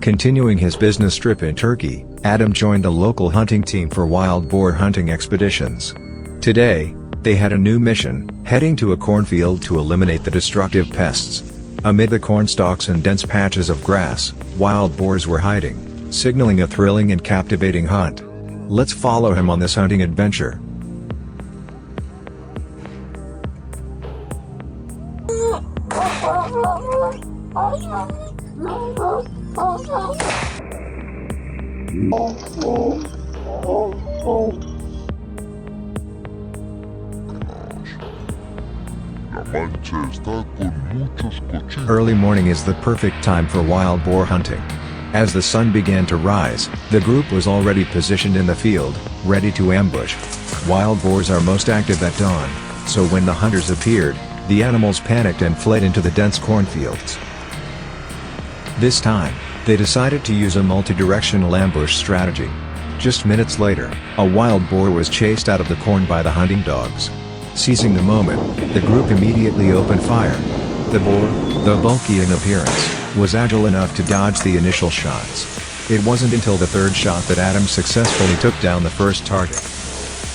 Continuing his business trip in Turkey, Adam joined a local hunting team for wild boar hunting expeditions. Today, they had a new mission, heading to a cornfield to eliminate the destructive pests. Amid the corn stalks and dense patches of grass, wild boars were hiding, signaling a thrilling and captivating hunt. Let's follow him on this hunting adventure. Early morning is the perfect time for wild boar hunting. As the sun began to rise, the group was already positioned in the field, ready to ambush. Wild boars are most active at dawn, so when the hunters appeared, the animals panicked and fled into the dense cornfields. This time, they decided to use a multi-directional ambush strategy. Just minutes later, a wild boar was chased out of the corn by the hunting dogs. Seizing the moment, the group immediately opened fire. The boar, though bulky in appearance, was agile enough to dodge the initial shots. It wasn't until the third shot that Adam successfully took down the first target.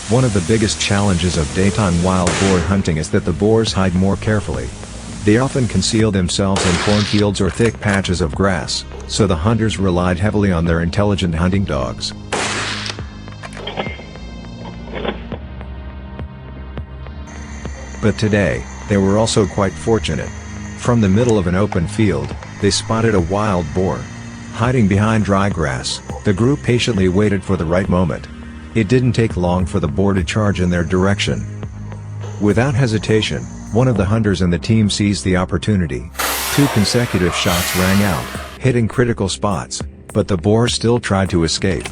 One of the biggest challenges of daytime wild boar hunting is that the boars hide more carefully. They often conceal themselves in cornfields or thick patches of grass, so the hunters relied heavily on their intelligent hunting dogs. But today, they were also quite fortunate. From the middle of an open field, they spotted a wild boar. Hiding behind dry grass, the group patiently waited for the right moment. It didn't take long for the boar to charge in their direction. Without hesitation, one of the hunters in the team seized the opportunity. 2 consecutive shots rang out, hitting critical spots, but the boar still tried to escape.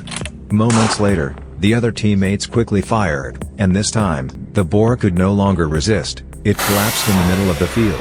Moments later, the other teammates quickly fired, and this time, the boar could no longer resist. It collapsed in the middle of the field.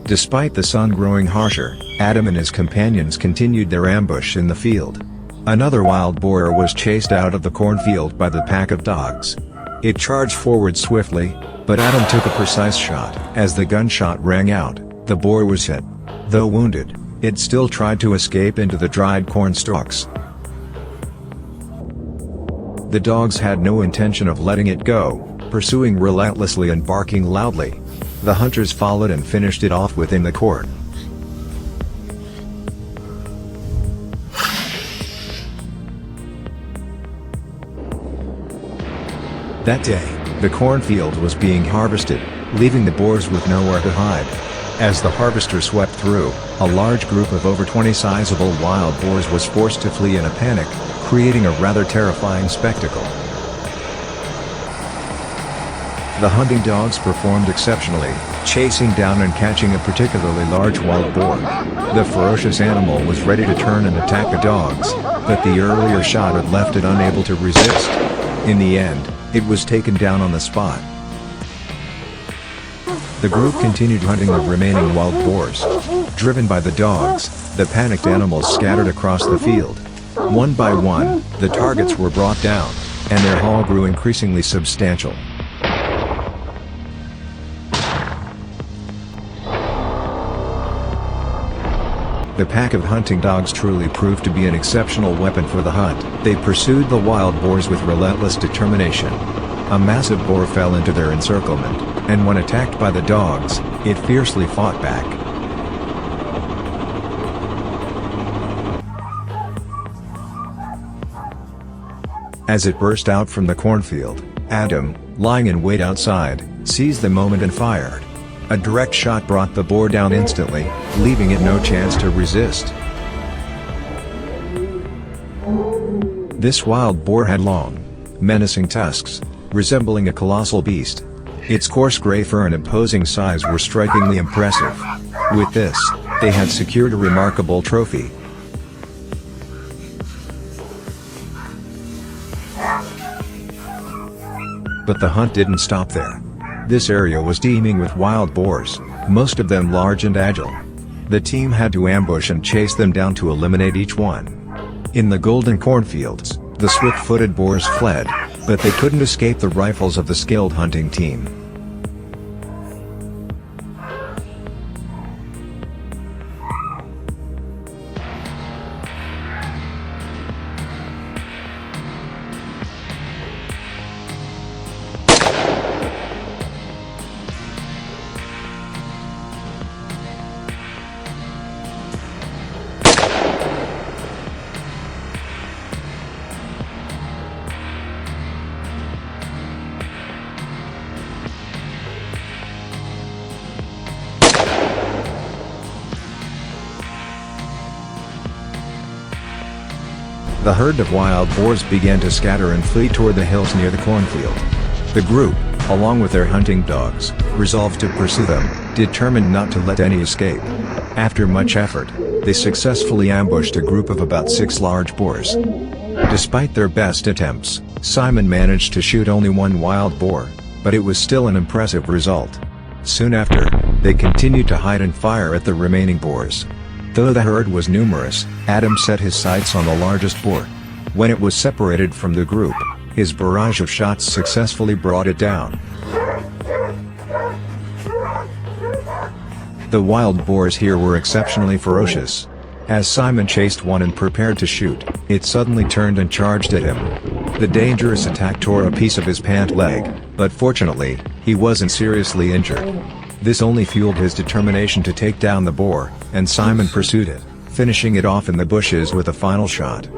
Despite the sun growing harsher, Adam and his companions continued their ambush in the field. Another wild boar was chased out of the cornfield by the pack of dogs. It charged forward swiftly, but Adam took a precise shot. As the gunshot rang out, the boar was hit. Though wounded, it still tried to escape into the dried corn stalks. The dogs had no intention of letting it go, pursuing relentlessly and barking loudly. The hunters followed and finished it off within the corn. That day, the cornfield was being harvested, leaving the boars with nowhere to hide. As the harvester swept through, a large group of over 20 sizable wild boars was forced to flee in a panic, creating a rather terrifying spectacle. The hunting dogs performed exceptionally, chasing down and catching a particularly large wild boar. The ferocious animal was ready to turn and attack the dogs, but the earlier shot had left it unable to resist. In the end, it was taken down on the spot. The group continued hunting the remaining wild boars. Driven by the dogs, the panicked animals scattered across the field. One by one, the targets were brought down, and their haul grew increasingly substantial. The pack of hunting dogs truly proved to be an exceptional weapon for the hunt. They pursued the wild boars with relentless determination. A massive boar fell into their encirclement, and when attacked by the dogs, it fiercely fought back. As it burst out from the cornfield, Adam, lying in wait outside, seized the moment and fired. A direct shot brought the boar down instantly, leaving it no chance to resist. This wild boar had long, menacing tusks, resembling a colossal beast. Its coarse gray fur and imposing size were strikingly impressive. With this, they had secured a remarkable trophy. But the hunt didn't stop there. This area was teeming with wild boars, most of them large and agile. The team had to ambush and chase them down to eliminate each one. In the golden cornfields, the swift-footed boars fled, but they couldn't escape the rifles of the skilled hunting team. The herd of wild boars began to scatter and flee toward the hills near the cornfield. The group, along with their hunting dogs, resolved to pursue them, determined not to let any escape. After much effort, they successfully ambushed a group of about 6 large boars. Despite their best attempts, Simon managed to shoot only one wild boar, but it was still an impressive result. Soon after, they continued to hide and fire at the remaining boars. Though the herd was numerous, Adam set his sights on the largest boar. When it was separated from the group, his barrage of shots successfully brought it down. The wild boars here were exceptionally ferocious. As Simon chased one and prepared to shoot, it suddenly turned and charged at him. The dangerous attack tore a piece of his pant leg, but fortunately, he wasn't seriously injured. This only fueled his determination to take down the boar, and Simon pursued it, finishing it off in the bushes with a final shot.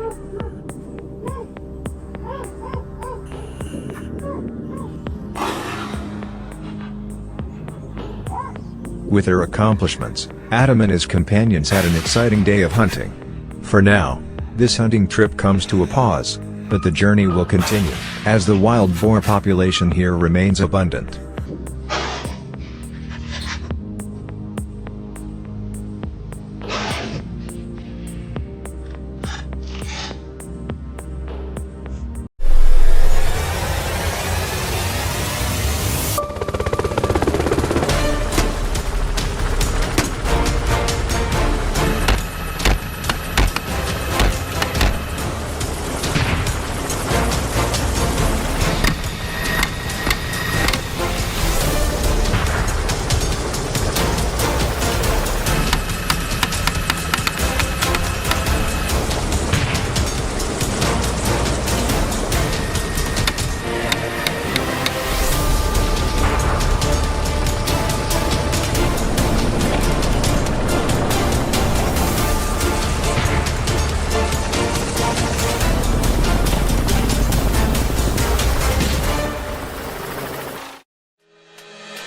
With their accomplishments, Adam and his companions had an exciting day of hunting. For now, this hunting trip comes to a pause, but the journey will continue, as the wild boar population here remains abundant.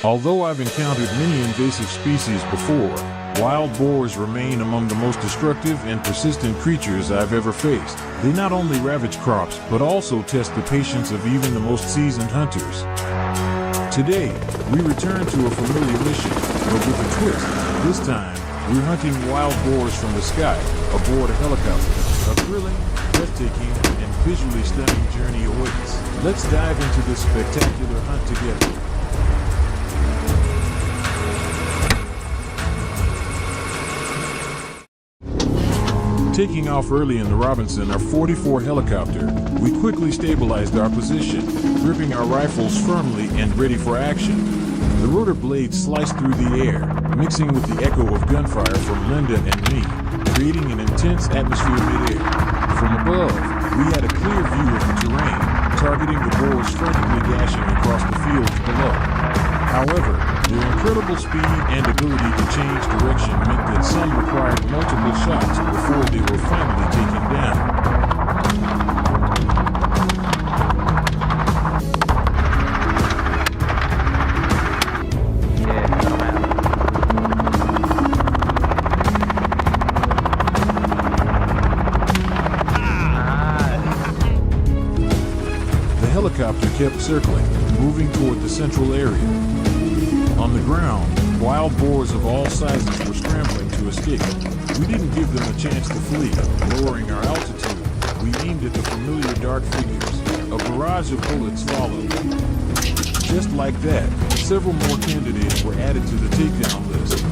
Although I've encountered many invasive species before, wild boars remain among the most destructive and persistent creatures I've ever faced. They not only ravage crops, but also test the patience of even the most seasoned hunters. Today, we return to a familiar mission, but with a twist. This time, we're hunting wild boars from the sky, aboard a helicopter. A thrilling, breathtaking, and visually stunning journey awaits. Let's dive into this spectacular hunt together. Taking off early in the Robinson, our 44 helicopter, we quickly stabilized our position, gripping our rifles firmly and ready for action. The rotor blades sliced through the air, mixing with the echo of gunfire from Linda and me, creating an intense atmosphere midair. From above, we had a clear view of the terrain, targeting the boars frantically dashing across the fields below. However, their incredible speed and ability to change direction meant that some required multiple shots before they were finally taken down. The helicopter kept circling, moving toward the central area. On the ground, wild boars of all sizes were scrambling to escape. We didn't give them a chance to flee. Lowering our altitude, we aimed at the familiar dark figures. A barrage of bullets followed. Just like that, several more candidates were added to the takedown list.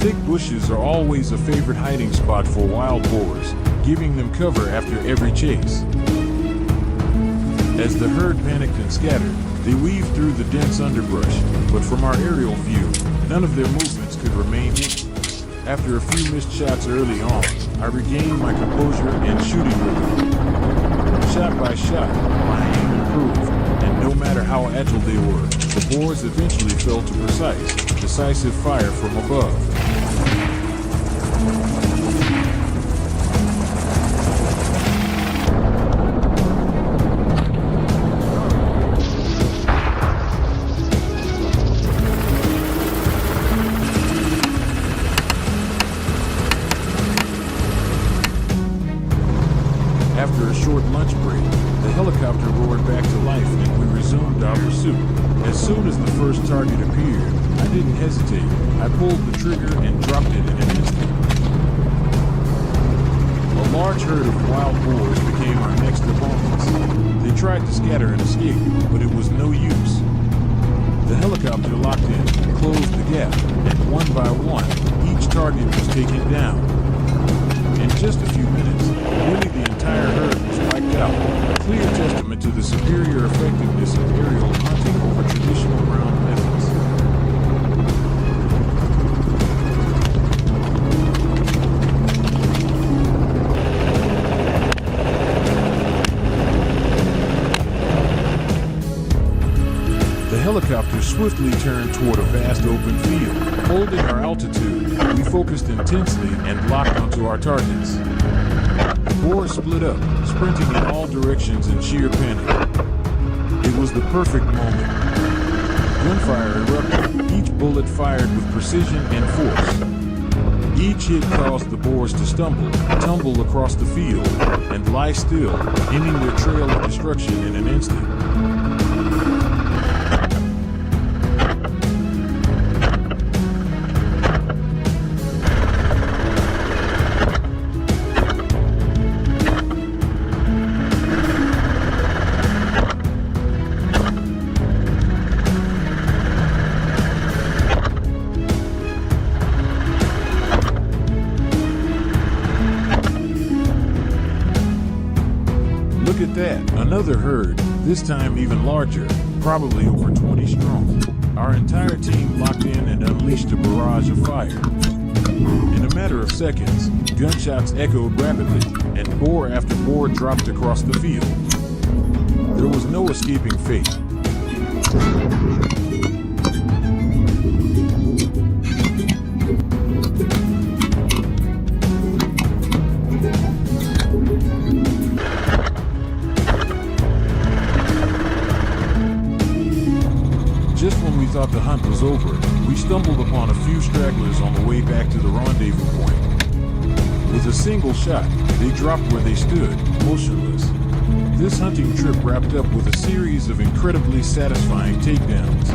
Thick bushes are always a favorite hiding spot for wild boars, giving them cover after every chase. As the herd panicked and scattered, they weaved through the dense underbrush, but from our aerial view, none of their movements could remain hidden. After a few missed shots early on, I regained my composure and shooting rhythm. Shot by shot, my aim improved, and no matter how agile they were, the boars eventually fell to precise, decisive fire from above. After a short lunch break, the helicopter roared back to life and we resumed our pursuit. As soon as the first target appeared, I didn't hesitate. I pulled the trigger and dropped it in an instant. A large herd of wild boars became our next opponents. They tried to scatter and escape, but it was no use. The helicopter locked in, closed the gap, and one by one, each target was taken down. In just a few minutes, nearly the entire herd was wiped out, a clear testament to the superior effectiveness of aerial hunting over traditional ground methods. The helicopter swiftly turned toward a vast open field. Holding our altitude, we focused intensely and locked onto our targets. The boars split up, sprinting in all directions in sheer panic. It was the perfect moment. Gunfire erupted, each bullet fired with precision and force. Each hit caused the boars to stumble, tumble across the field, and lie still, ending their trail of destruction in an instant. Look at that, another herd, this time even larger, probably over 20 strong. Our entire team locked in and unleashed a barrage of fire. In a matter of seconds, gunshots echoed rapidly, and boar after boar dropped across the field. There was no escaping fate. Just when we thought the hunt was over, we stumbled upon a few stragglers on the way back to the rendezvous point. With a single shot, they dropped where they stood, motionless. This hunting trip wrapped up with a series of incredibly satisfying takedowns.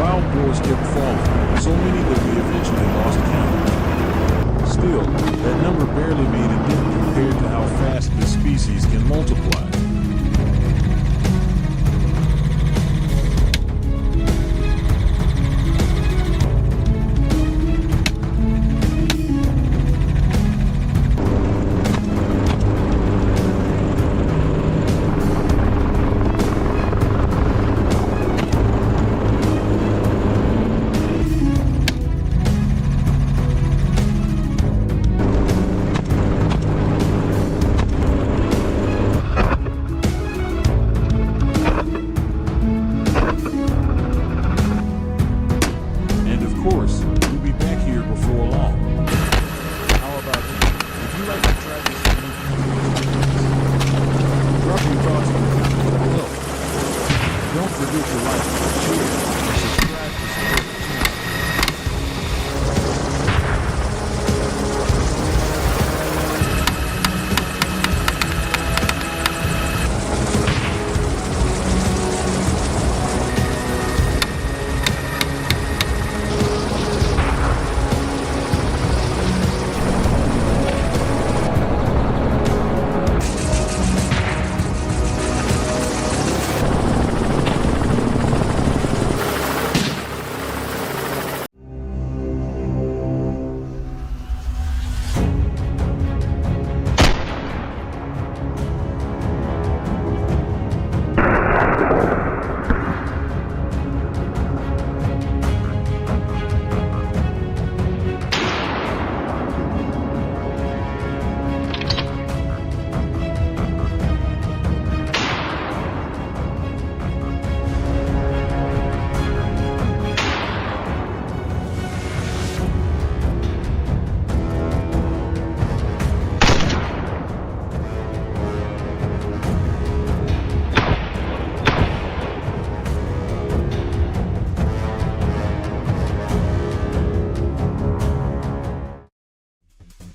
Wild boars kept falling, so many that we eventually lost count. Still, that number barely made a dent compared to how fast this species can multiply.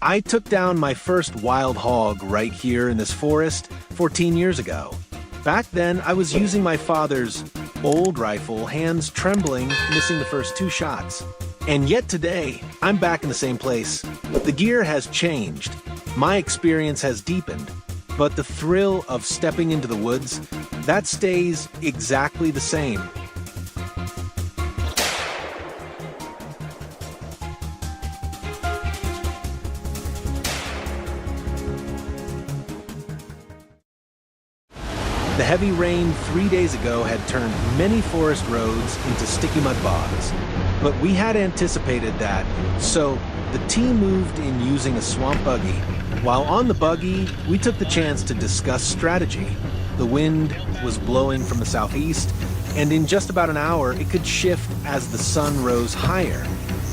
I took down my first wild hog right here in this forest 14 years ago. Back then, I was using my father's old rifle, hands trembling, missing the first 2 shots. And yet today, I'm back in the same place. The gear has changed. My experience has deepened. But the thrill of stepping into the woods, that stays exactly the same. The heavy rain 3 days ago had turned many forest roads into sticky mud bogs. But we had anticipated that, so the team moved in using a swamp buggy. While on the buggy, we took the chance to discuss strategy. The wind was blowing from the southeast, and in just about an hour, it could shift as the sun rose higher.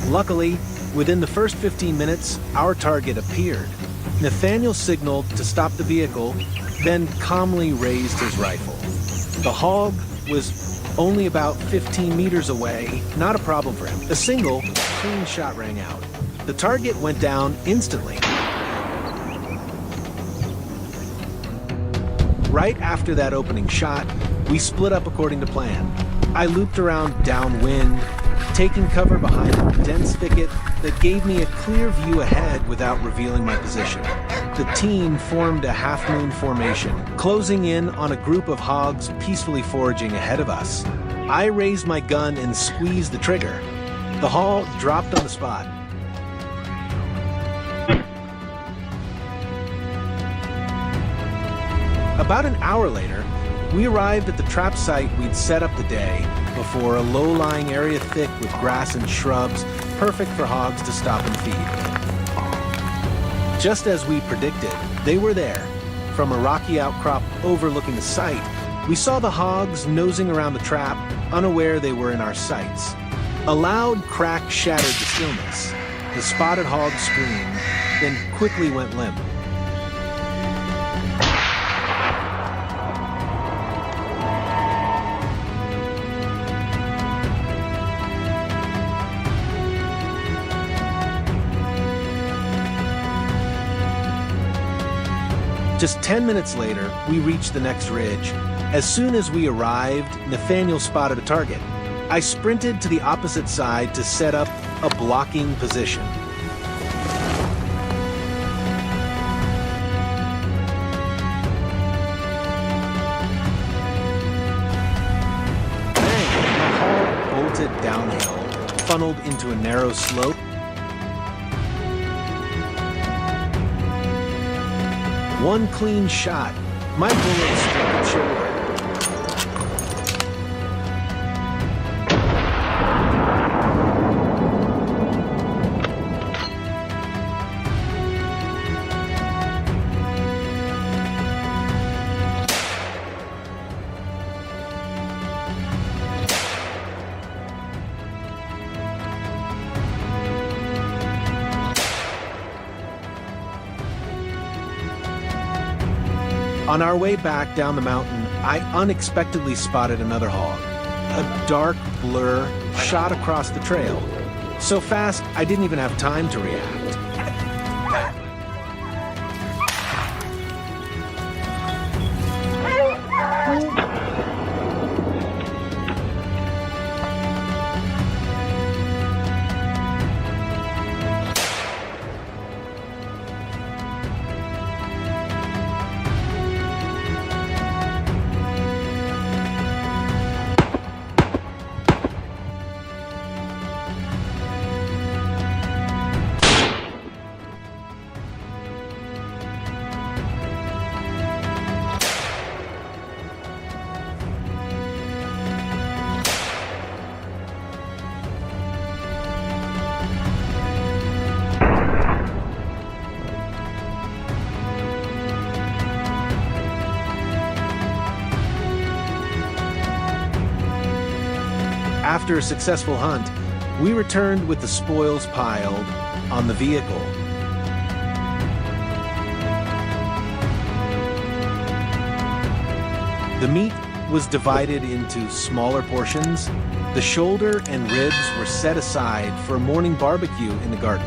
Luckily, within the first 15 minutes, our target appeared. Nathaniel signaled to stop the vehicle, then calmly raised his rifle. The hog was only about 15 meters away, not a problem for him. A single, clean shot rang out. The target went down instantly. Right after that opening shot, we split up according to plan. I looped around downwind, taking cover behind a dense thicket that gave me a clear view ahead without revealing my position. The team formed a half-moon formation, closing in on a group of hogs peacefully foraging ahead of us. I raised my gun and squeezed the trigger. The hog dropped on the spot. About an hour later, we arrived at the trap site we'd set up the day before, a low-lying area thick with grass and shrubs, perfect for hogs to stop and feed. Just as we predicted, they were there. From a rocky outcrop overlooking the site, we saw the hogs nosing around the trap, unaware they were in our sights. A loud crack shattered the stillness. The spotted hog screamed, then quickly went limp. Just 10 minutes later, we reached the next ridge. As soon as we arrived, Nathaniel spotted a target. I sprinted to the opposite side to set up a blocking position. Bang! The hog bolted downhill, funneled into a narrow slope. One clean shot. My bullet struck the shoulder. On our way back down the mountain, I unexpectedly spotted another hog. A dark blur shot across the trail. So fast, I didn't even have time to react. After a successful hunt, we returned with the spoils piled on the vehicle. The meat was divided into smaller portions. The shoulder and ribs were set aside for a morning barbecue in the garden.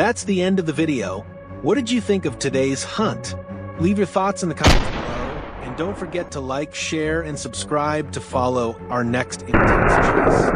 That's the end of the video. What did you think of today's hunt? Leave your thoughts in the comments below, and don't forget to like, share, and subscribe to follow our next intense chase.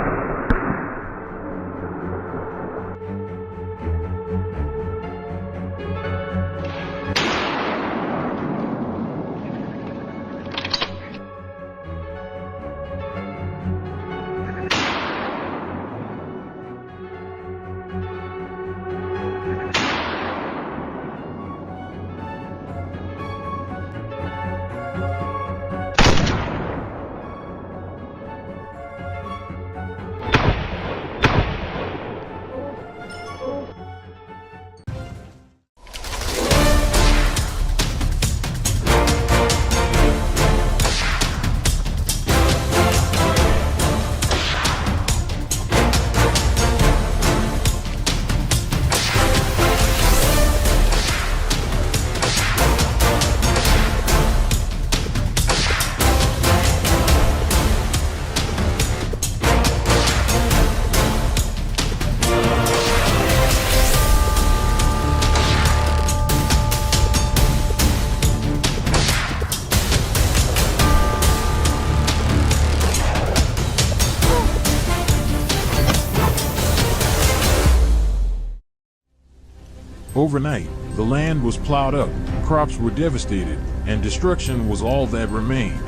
Overnight, the land was plowed up, crops were devastated, and destruction was all that remained.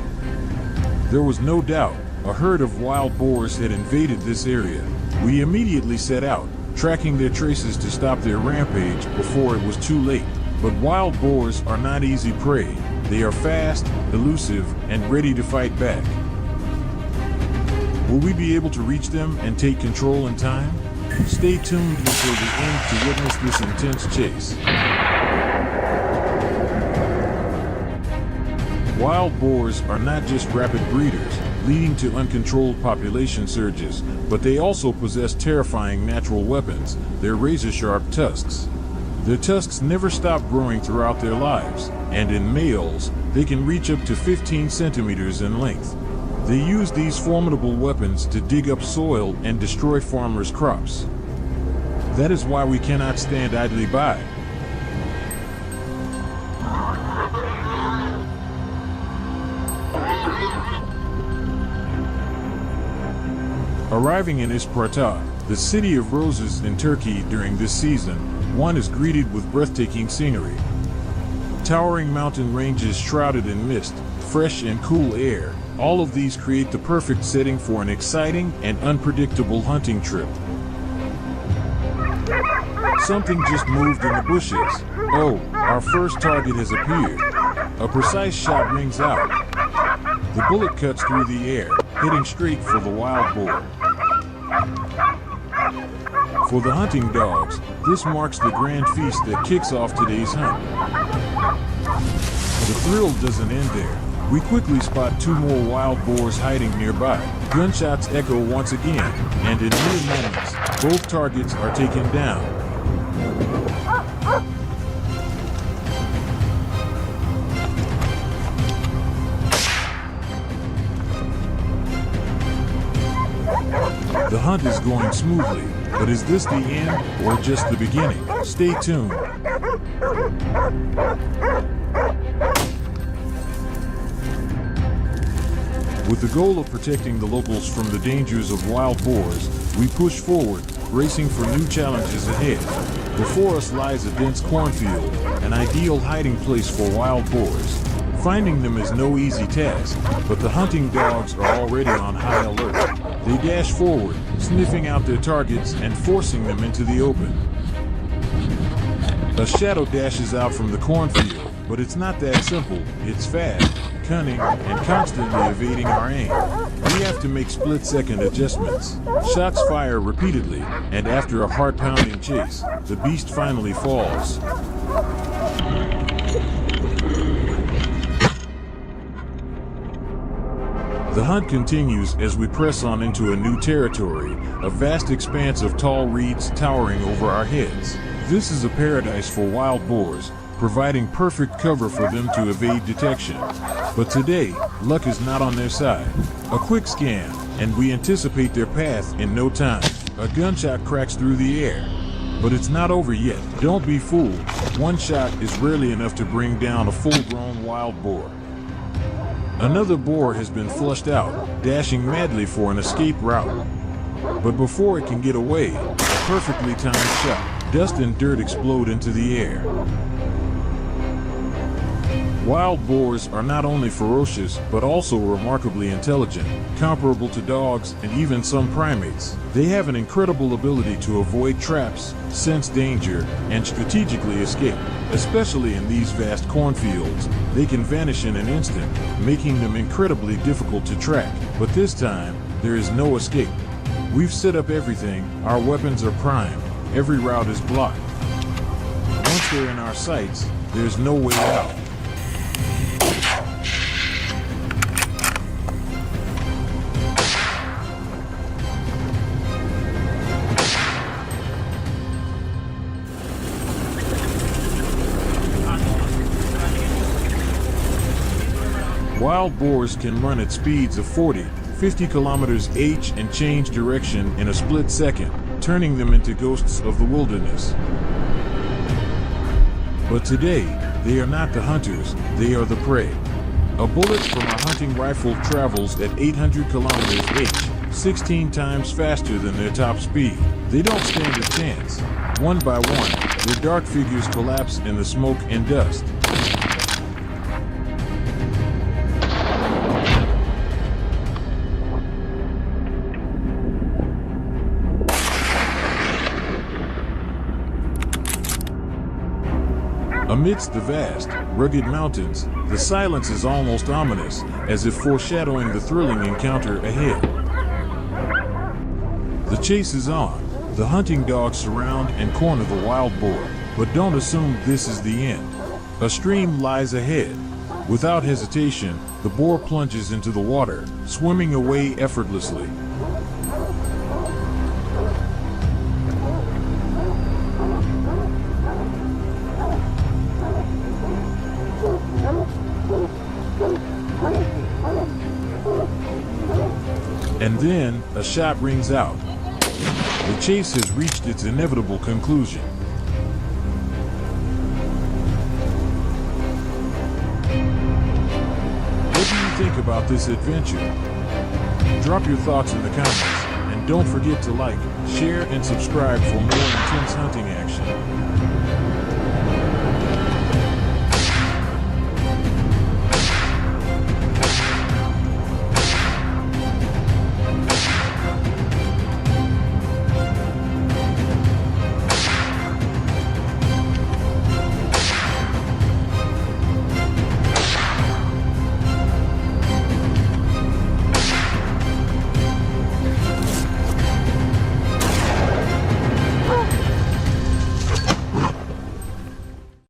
There was no doubt a herd of wild boars had invaded this area. We immediately set out, tracking their traces to stop their rampage before it was too late. But wild boars are not easy prey. They are fast, elusive, and ready to fight back. Will we be able to reach them and take control in time? Stay tuned until the end to witness this intense chase. Wild boars are not just rapid breeders, leading to uncontrolled population surges, but they also possess terrifying natural weapons, their razor-sharp tusks. Their tusks never stop growing throughout their lives, and in males, they can reach up to 15 centimeters in length. They use these formidable weapons to dig up soil and destroy farmers' crops. That is why we cannot stand idly by. Arriving in Isparta, the city of roses in Turkey during this season, one is greeted with breathtaking scenery. Towering mountain ranges shrouded in mist, fresh and cool air, all of these create the perfect setting for an exciting and unpredictable hunting trip. Something just moved in the bushes. Oh, our first target has appeared. A precise shot rings out. The bullet cuts through the air, hitting straight for the wild boar. For the hunting dogs, this marks the grand feast that kicks off today's hunt. The thrill doesn't end there. We quickly spot two more wild boars hiding nearby. Gunshots echo once again, and in mere moments, both targets are taken down. The hunt is going smoothly, but is this the end or just the beginning? Stay tuned. With the goal of protecting the locals from the dangers of wild boars, we push forward, racing for new challenges ahead. Before us lies a dense cornfield, an ideal hiding place for wild boars. Finding them is no easy task, but the hunting dogs are already on high alert. They dash forward, sniffing out their targets and forcing them into the open. A shadow dashes out from the cornfield, but it's not that simple. It's fast, cunning, and constantly evading our aim. We have to make split-second adjustments. Shots fire repeatedly, and after a heart-pounding chase, the beast finally falls. The hunt continues as we press on into a new territory, a vast expanse of tall reeds towering over our heads. This is a paradise for wild boars, providing perfect cover for them to evade detection. But today, luck is not on their side. A quick scan, and we anticipate their path in no time. A gunshot cracks through the air. But it's not over yet. Don't be fooled. One shot is rarely enough to bring down a full-grown wild boar. Another boar has been flushed out, dashing madly for an escape route. But before it can get away, a perfectly timed shot. Dust and dirt explode into the air. Wild boars are not only ferocious, but also remarkably intelligent, comparable to dogs and even some primates. They have an incredible ability to avoid traps, sense danger, and strategically escape. Especially in these vast cornfields, they can vanish in an instant, making them incredibly difficult to track. But this time, there is no escape. We've set up everything, our weapons are primed, every route is blocked. Once they're in our sights, there's no way out. Wild boars can run at speeds of 40, 50 kilometers h and change direction in a split second, turning them into ghosts of the wilderness. But today, they are not the hunters, they are the prey. A bullet from a hunting rifle travels at 800 kilometers h, 16 times faster than their top speed. They don't stand a chance. One by one, their dark figures collapse in the smoke and dust. Amidst the vast, rugged mountains, the silence is almost ominous, as if foreshadowing the thrilling encounter ahead. The chase is on. The hunting dogs surround and corner the wild boar, but don't assume this is the end. A stream lies ahead. Without hesitation, the boar plunges into the water, swimming away effortlessly. And then, a shot rings out. The chase has reached its inevitable conclusion. What do you think about this adventure? Drop your thoughts in the comments, and don't forget to like, share, and subscribe for more intense hunting action.